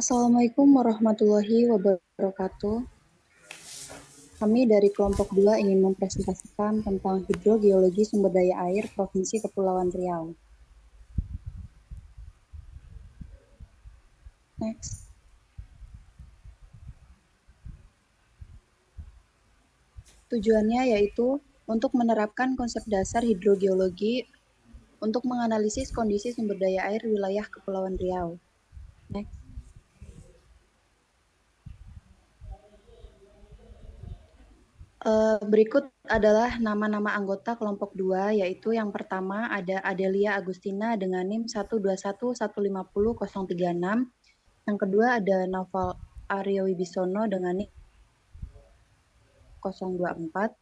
Assalamualaikum warahmatullahi wabarakatuh. Kami dari kelompok 2 ingin mempresentasikan tentang hidrogeologi sumber daya air Provinsi Kepulauan Riau. Next. Tujuannya yaitu untuk menerapkan konsep dasar hidrogeologi untuk menganalisis kondisi sumber daya air wilayah Kepulauan Riau. Next. Berikut adalah nama-nama anggota kelompok 2, yaitu yang pertama ada Adelia Agustina dengan NIM 121150036. Yang kedua ada Naufal Aryo Wibisono dengan NIM 024.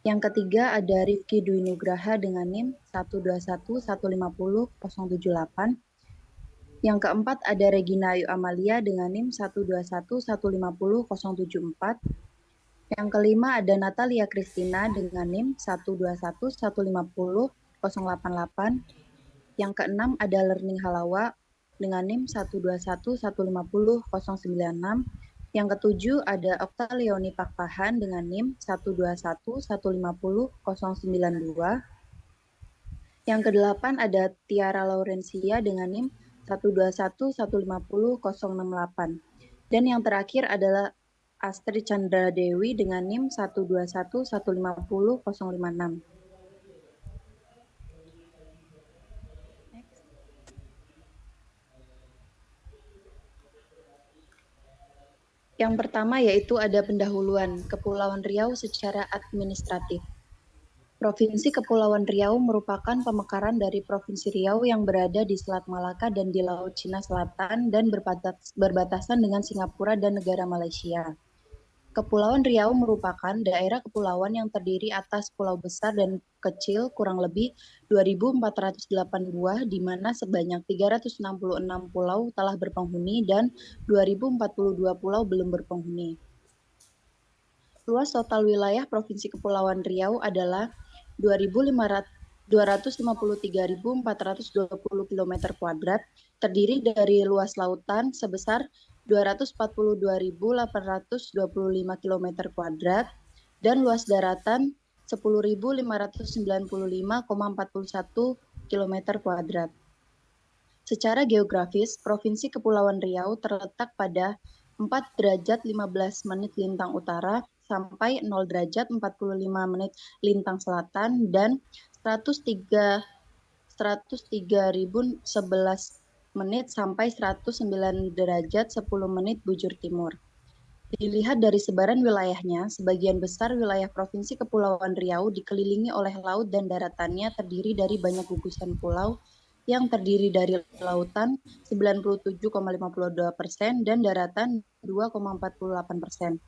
Yang ketiga ada Rifki Dwi Nugraha dengan NIM 121150078. Yang keempat ada Regina Ayu Amalia dengan NIM 121150074. Yang kelima ada Natalia Kristina dengan NIM 121150088. Yang keenam ada Learning Halawa dengan NIM 121150096. Yang ketujuh ada Okta Leoni Pakpahan dengan NIM 121150092. Yang kedelapan ada Tiara Laurencia dengan NIM 121150068. Dan yang terakhir adalah Astri Chandra Dewi dengan NIM 121150056. Yang pertama yaitu ada pendahuluan Kepulauan Riau secara administratif. Provinsi Kepulauan Riau merupakan pemekaran dari Provinsi Riau yang berada di Selat Malaka dan di Laut Cina Selatan dan berbatasan dengan Singapura dan negara Malaysia. Kepulauan Riau merupakan daerah kepulauan yang terdiri atas pulau besar dan kecil kurang lebih 2.408 buah, di mana sebanyak 366 pulau telah berpenghuni dan 2.042 pulau belum berpenghuni. Luas total wilayah Provinsi Kepulauan Riau adalah 253.420 km kuadrat, terdiri dari luas lautan sebesar 242.825 km kuadrat dan luas daratan 10.595,41 km kuadrat. Secara geografis, Provinsi Kepulauan Riau terletak pada 4 derajat 15 menit lintang utara sampai 0 derajat 45 menit lintang selatan dan 103.011 menit sampai 109 derajat 10 menit bujur timur. Dilihat dari sebaran wilayahnya, sebagian besar wilayah Provinsi Kepulauan Riau dikelilingi oleh laut dan daratannya terdiri dari banyak gugusan pulau yang terdiri dari lautan 97,52% dan daratan 2,48%,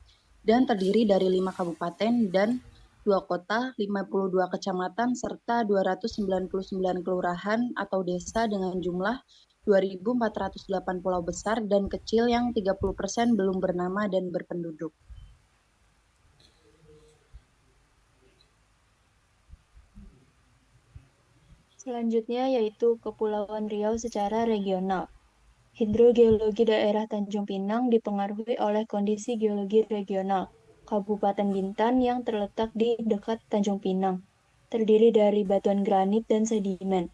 dan terdiri dari 5 kabupaten dan 2 kota, 52 kecamatan, serta 299 kelurahan atau desa dengan jumlah 2.408 pulau besar dan kecil yang 30% belum bernama dan berpenduduk. Selanjutnya yaitu Kepulauan Riau secara regional. Hidrogeologi daerah Tanjung Pinang dipengaruhi oleh kondisi geologi regional Kabupaten Bintan yang terletak di dekat Tanjung Pinang, terdiri dari batuan granit dan sedimen.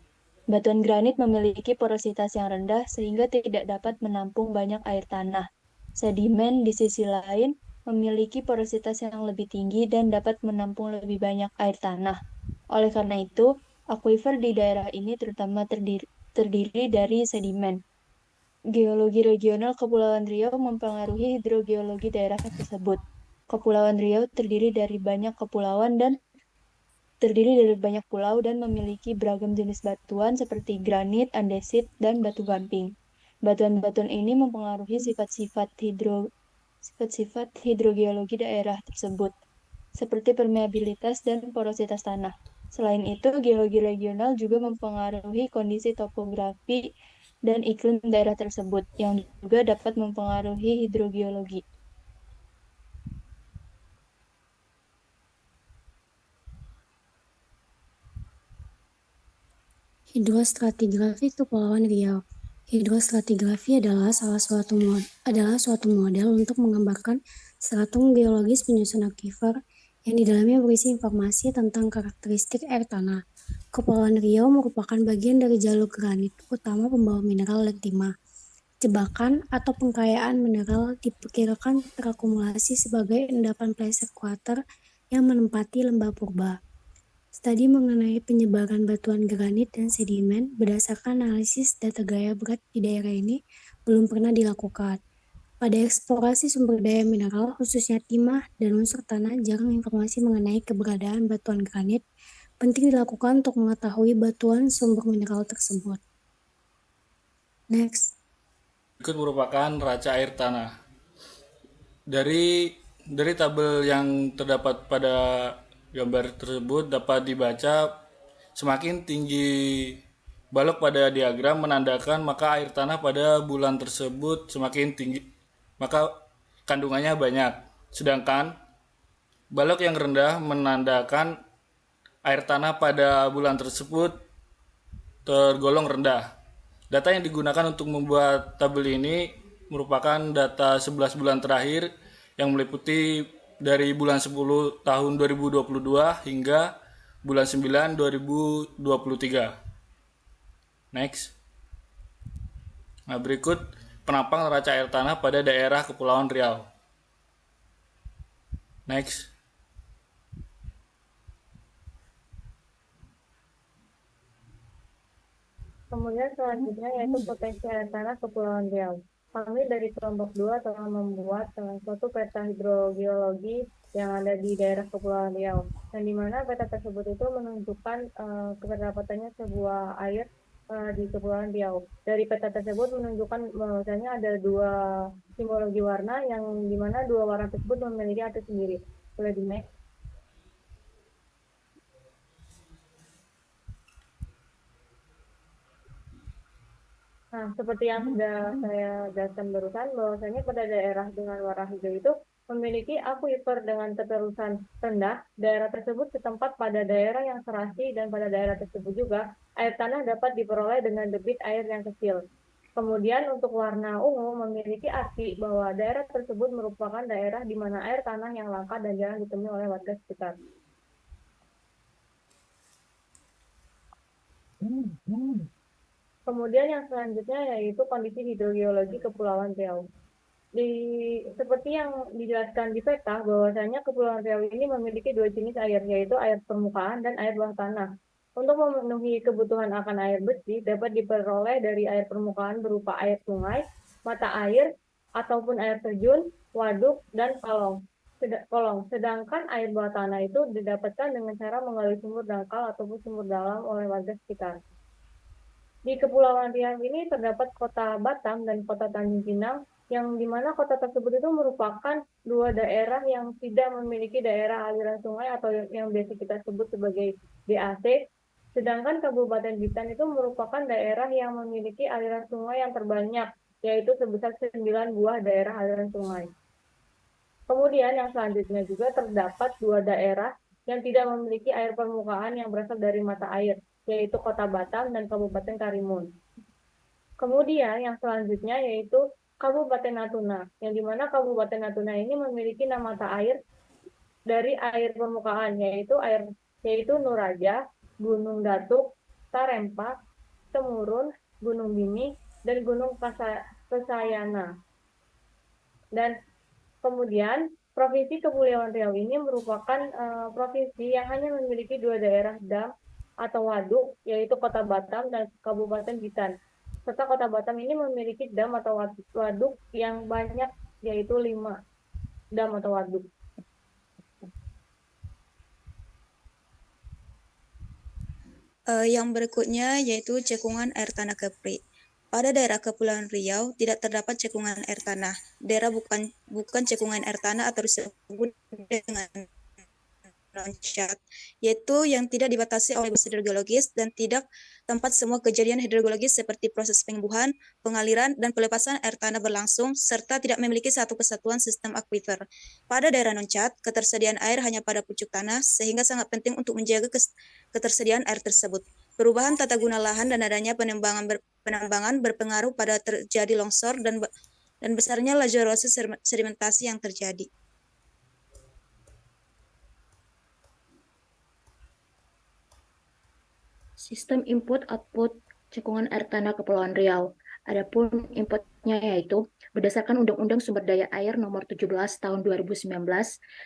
Batuan granit memiliki porositas yang rendah sehingga tidak dapat menampung banyak air tanah. Sedimen di sisi lain memiliki porositas yang lebih tinggi dan dapat menampung lebih banyak air tanah. Oleh karena itu, akuifer di daerah ini terutama terdiri dari sedimen. Geologi regional Kepulauan Riau mempengaruhi hidrogeologi daerah tersebut. Kepulauan Riau terdiri dari banyak pulau dan memiliki beragam jenis batuan seperti granit, andesit, dan batu gamping. Batuan-batuan ini mempengaruhi sifat-sifat hidrogeologi daerah tersebut, seperti permeabilitas dan porositas tanah. Selain itu, geologi regional juga mempengaruhi kondisi topografi dan iklim daerah tersebut, yang juga dapat mempengaruhi hidrogeologi. Hidrostratigrafi Kepulauan Riau. Hidrostratigrafi adalah suatu model untuk menggambarkan stratum geologis penyusun akuifer yang di dalamnya berisi informasi tentang karakteristik air tanah. Kepulauan Riau merupakan bagian dari jalur granit utama pembawa mineral dan timah. Jebakan atau pengkayaan mineral diperkirakan terakumulasi sebagai endapan placer quarter yang menempati lembah purba. Studi mengenai penyebaran batuan granit dan sedimen berdasarkan analisis data gaya berat di daerah ini belum pernah dilakukan. Pada eksplorasi sumber daya mineral, khususnya timah dan unsur tanah, jarang informasi mengenai keberadaan batuan granit penting dilakukan untuk mengetahui batuan sumber mineral tersebut. Next. Berikut merupakan raca air tanah. Dari tabel yang terdapat pada gambar tersebut dapat dibaca semakin tinggi balok pada diagram menandakan maka air tanah pada bulan tersebut semakin tinggi, maka kandungannya banyak. Sedangkan balok yang rendah menandakan air tanah pada bulan tersebut tergolong rendah. Data yang digunakan untuk membuat tabel ini merupakan data 11 bulan terakhir yang meliputi dari bulan 10 tahun 2022 hingga bulan 9 2023. Next. Nah, berikut penampang raca air tanah pada daerah Kepulauan Riau. Next. Kemudian selanjutnya yaitu potensi air tanah Kepulauan Riau. Kami dari kelompok 2 telah membuat suatu peta hidrogeologi yang ada di daerah Kepulauan Riau, dan di mana peta tersebut itu menunjukkan keterdapatannya sebuah air di Kepulauan Riau. Dari peta tersebut menunjukkan bahwasanya ada dua simbologi warna yang di mana dua warna tersebut memiliki arti sendiri. Boleh di next. Nah, seperti yang sudah saya jelaskan barusan, bahwasanya pada daerah dengan warna hijau itu memiliki akuifer dengan keterusan rendah. Daerah tersebut setempat pada daerah yang serasi, dan pada daerah tersebut juga air tanah dapat diperoleh dengan debit air yang kecil. Kemudian untuk warna ungu memiliki arti bahwa daerah tersebut merupakan daerah di mana air tanah yang langka dan jarang ditemui oleh warga sekitar. Kemudian yang selanjutnya yaitu kondisi hidrogeologi Kepulauan Riau. Seperti yang dijelaskan di peta, bahwasanya Kepulauan Riau ini memiliki dua jenis air, yaitu air permukaan dan air bawah tanah. Untuk memenuhi kebutuhan akan air bersih dapat diperoleh dari air permukaan berupa air sungai, mata air, ataupun air terjun, waduk, dan kolong. Sedangkan air bawah tanah itu didapatkan dengan cara menggali sumur dangkal ataupun sumur dalam oleh warga sekitar. Di Kepulauan Riau ini terdapat kota Batam dan kota Tanjung Pinang, yang dimana kota tersebut itu merupakan dua daerah yang tidak memiliki daerah aliran sungai atau yang biasa kita sebut sebagai DAC. Sedangkan Kabupaten Bintan itu merupakan daerah yang memiliki aliran sungai yang terbanyak, yaitu sebesar 9 buah daerah aliran sungai. Kemudian yang selanjutnya juga terdapat dua daerah yang tidak memiliki air permukaan yang berasal dari mata air, yaitu Kota Batam dan Kabupaten Karimun. Kemudian yang selanjutnya yaitu Kabupaten Natuna, yang dimana Kabupaten Natuna ini memiliki nama mata air dari air permukaan, yaitu Nuraja, Gunung Datuk, Tarempa, Temurun, Gunung Bini, dan Gunung Pesayana. Dan kemudian Provinsi Kepulauan Riau ini merupakan provinsi yang hanya memiliki dua daerah dam atau waduk, yaitu Kota Batam dan Kabupaten Bintan. Serta Kota Batam ini memiliki dam atau waduk yang banyak, yaitu 5 dam atau waduk. Yang berikutnya yaitu cekungan air tanah Kepri. Pada daerah Kepulauan Riau tidak terdapat cekungan air tanah. Daerah bukan cekungan air tanah atau disebut dengan loncat, yaitu yang tidak dibatasi oleh proses hidrogeologis dan tidak tempat semua kejadian hidrogeologis seperti proses penyembuhan, pengaliran, dan pelepasan air tanah berlangsung, serta tidak memiliki satu kesatuan sistem akuifer. Pada daerah loncat, ketersediaan air hanya pada pucuk tanah, sehingga sangat penting untuk menjaga ketersediaan air tersebut. Perubahan tata guna lahan dan adanya penambangan berpengaruh pada terjadi longsor dan besarnya laju erosi sedimentasi yang terjadi. Sistem input-output cekungan air tanah Kepulauan Riau. Adapun inputnya yaitu berdasarkan Undang-Undang Sumber Daya Air Nomor 17 Tahun 2019,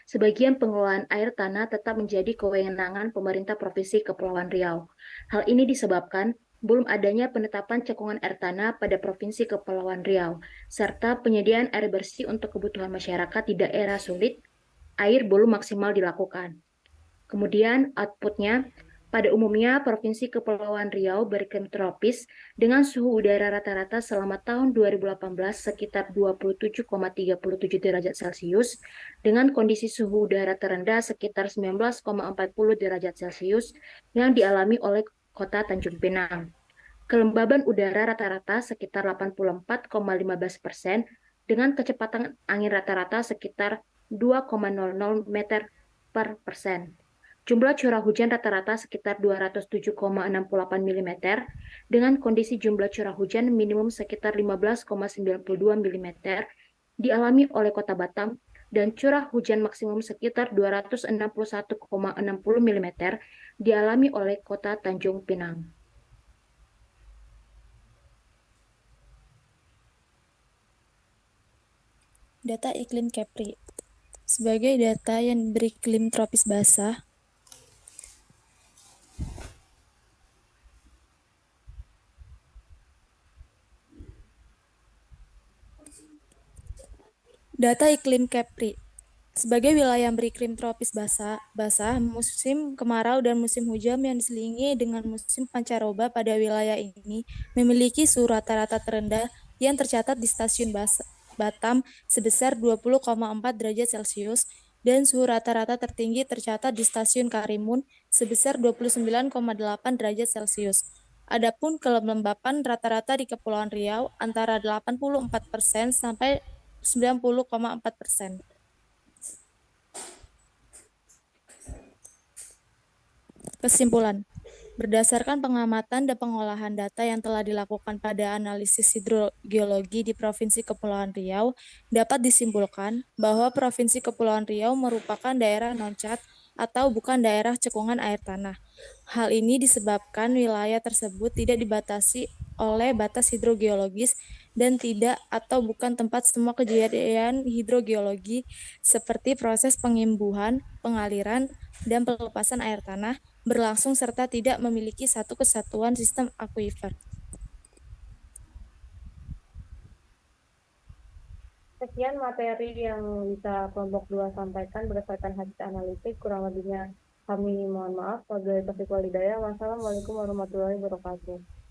sebagian pengelolaan air tanah tetap menjadi kewenangan pemerintah Provinsi Kepulauan Riau. Hal ini disebabkan belum adanya penetapan cekungan air tanah pada Provinsi Kepulauan Riau, serta penyediaan air bersih untuk kebutuhan masyarakat di daerah sulit, air belum maksimal dilakukan. Kemudian outputnya, pada umumnya, Provinsi Kepulauan Riau beriklim tropis dengan suhu udara rata-rata selama tahun 2018 sekitar 27,37 derajat Celcius, dengan kondisi suhu udara terendah sekitar 19,40 derajat Celcius yang dialami oleh Kota Tanjung Pinang. Kelembaban udara rata-rata sekitar 84,15% dengan kecepatan angin rata-rata sekitar 2,00 meter per persen. Jumlah curah hujan rata-rata sekitar 207,68 mm dengan kondisi jumlah curah hujan minimum sekitar 15,92 mm dialami oleh Kota Batam dan curah hujan maksimum sekitar 261,60 mm dialami oleh Kota Tanjung Pinang. Data iklim Kepri. Sebagai data yang beriklim tropis basah, data iklim Kepri. Sebagai wilayah yang beriklim tropis basah, musim kemarau dan musim hujan yang diselingi dengan musim pancaroba pada wilayah ini memiliki suhu rata-rata terendah yang tercatat di stasiun Batam sebesar 20,4 derajat Celcius dan suhu rata-rata tertinggi tercatat di stasiun Karimun sebesar 29,8 derajat Celcius. Adapun kelembapan rata-rata di Kepulauan Riau antara 84% sampai 90,4%. Kesimpulan, berdasarkan pengamatan dan pengolahan data yang telah dilakukan pada analisis hidrogeologi di Provinsi Kepulauan Riau, dapat disimpulkan bahwa Provinsi Kepulauan Riau merupakan daerah non-CHAD atau bukan daerah cekungan air tanah. Hal ini disebabkan wilayah tersebut tidak dibatasi oleh batas hidrogeologis dan tidak atau bukan tempat semua kejadian hidrogeologi seperti proses pengimbuhan, pengaliran, dan pelepasan air tanah berlangsung serta tidak memiliki satu kesatuan sistem akuifer. Sekian materi yang bisa kelompok 2 sampaikan berdasarkan hasil analitik. Kurang lebihnya kami mohon maaf. Wabillahi taufiq wal hidayah. Wassalamualaikum warahmatullahi wabarakatuh.